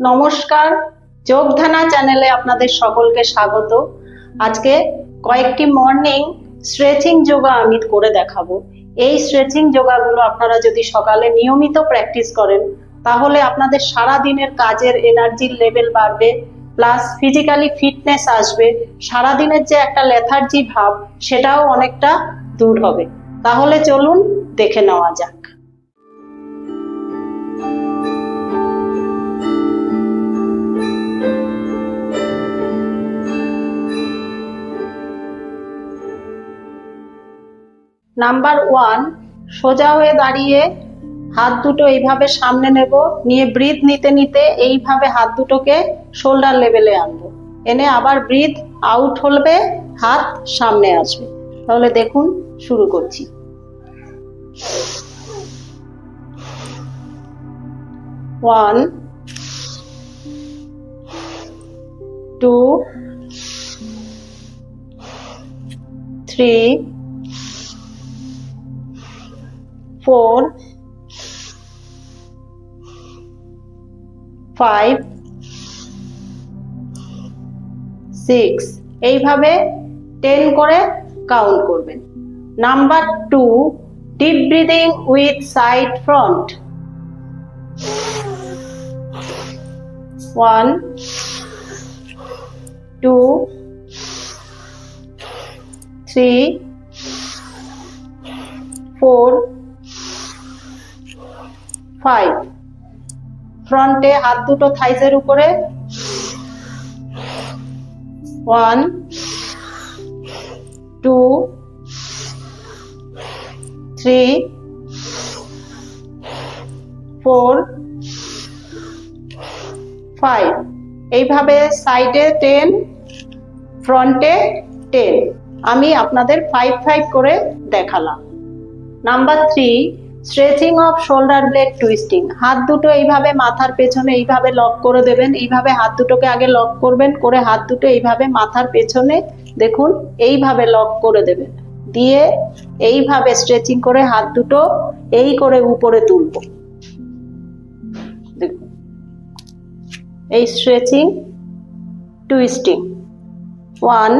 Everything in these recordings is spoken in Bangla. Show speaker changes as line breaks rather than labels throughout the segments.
নমস্কার, যোগধানা চ্যানেলে আপনাদের সকলকে স্বাগত। আজকে কয়েকটি মর্নিং স্ট্রেচিং যোগা আমি করে দেখাবো। এই স্ট্রেচিং যোগাগুলো আপনারা যদি সকালে নিয়মিত প্র্যাকটিস করেন তাহলে আপনাদের সারা দিনের কাজের এনার্জির লেভেল বাড়বে, প্লাস ফিজিক্যালি ফিটনেস আসবে। সারা দিনের যে একটা লেথার্জি ভাব সেটাও অনেকটা দূর হবে। তাহলে চলুন দেখে নেওয়া যাক। নাম্বার 1, সোজা হয়ে দাঁড়িয়ে হাত দুটো এইভাবে সামনে নেব, নিয়ে ব্রিথ নিতে নিতে এইভাবে হাত দুটোকে শোল্ডার লেভেলে আনবো, এনে আবার ব্রিথ আউট হলে হাত সামনে আসবে। তাহলে দেখুন, শুরু করছি। 1 2 3 4 5 6 এইভাবে 10 করে কাউন্ট করবেন। Number 2, deep breathing with side front. 1 2 3 4 5। ফ্রন্টে হাত দুটো থাইসের উপরে। 1 2 3 4 5। এইভাবে সাইডে 10, ফ্রন্টে 10। আমি আপনাদের 5 5 করে দেখালাম। Number 3, stretching off shoulder blade twisting. হাত দুটো এইভাবে মাথার পেছনে এইভাবে লক করে দেবেন। এইভাবে হাত দুটোকে আগে লক করবেন, করে হাত দুটো এইভাবে মাথার পেছনে দেখুন এইভাবে লক করে দেবেন, দিয়ে এইভাবে স্ট্রেচিং করে হাত দুটো এই করে উপরে তুলব। দেখুন, এই স্ট্রেচিং টুইস্টিং। 1,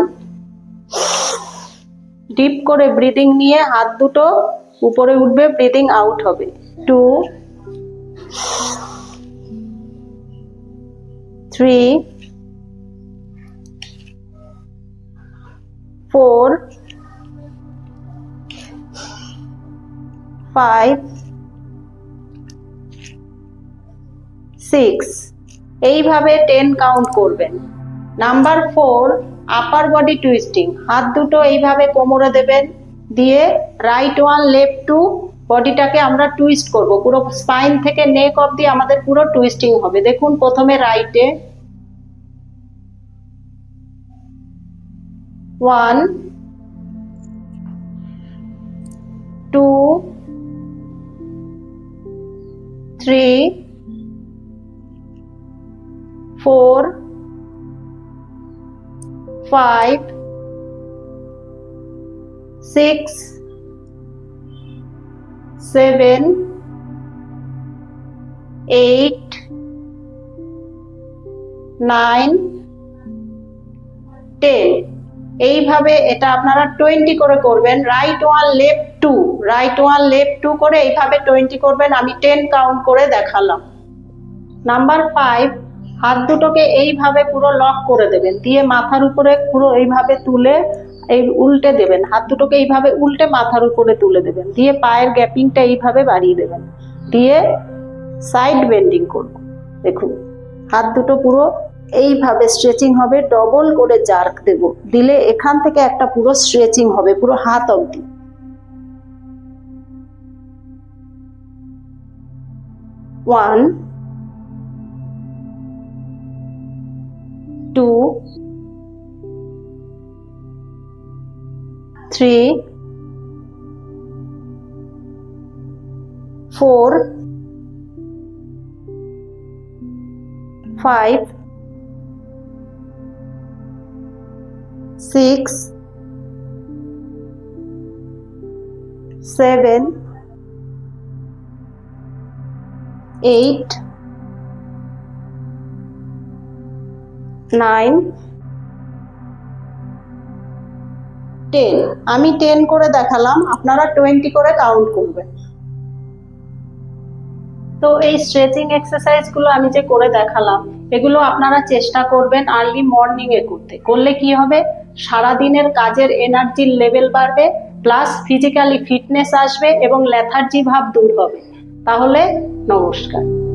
ডিপ করে ব্রিদিং নিয়ে হাত দুটো উপরে উঠবে, ব্রিদিং আউট হবে। 2 3 4 5 6। এইভাবে 10 কাউন্ট করবেন। নাম্বার 4, আপার বডি টুইস্টিং। হাত দুটো এইভাবে কোমরে দেবেন, দিয়ে রাইট 1 লেফট 2 বডিটাকে আমরা টুইস্ট করব। পুরো স্পাইন থেকে নেক অবধি আমাদের পুরো টুইস্টিং হবে। দেখুন, প্রথমে রাইটে 1 2 3 4 5 6 7 8 9 10। এইভাবে এটা আপনারা 20 করে করবেন। রাইট 1 লেফট 2, রাইট 1 লেফট 2 করে এইভাবে 20 করবেন। আমি 10 কাউন্ট করে দেখালাম। নাম্বার 5, হাত দুটোকে এইভাবে পুরো লক করে দেবেন, দিয়ে মাথার উপরে পুরো এইভাবে তুলে এই উল্টে দেবেন। হাত দুটোকে এইভাবে উল্টে মাথার উপরে তুলে দেবেন, দিয়ে পায়ের গ্যাপিংটা এইভাবে বাড়িয়ে দেবেন, দিয়ে সাইড বেন্ডিং করব। দেখুন, হাত দুটো পুরো এইভাবে স্ট্রেচিং হবে, ডবল করে জার্ক দেব, দিলে এখান থেকে একটা পুরো স্ট্রেচিং হবে পুরো হাত অবধি। 1 2 3 4 5 6 7 8 9, 10। আমি 10 করে দেখালাম, আপনারা 20 করে কাউন্ট করবেন। তো এই স্ট্রেচিং এক্সারসাইজ গুলো আমি যে করে দেখালাম, এগুলো আপনারা চেষ্টা করবেন আর্লি মর্নিং এ করতে। করলে কি হবে, সারাদিনের কাজের এনার্জির লেভেল বাড়বে, প্লাস ফিজিক্যালি ফিটনেস আসবে এবং লেথার্জি ভাব দূর হবে। তাহলে নমস্কার।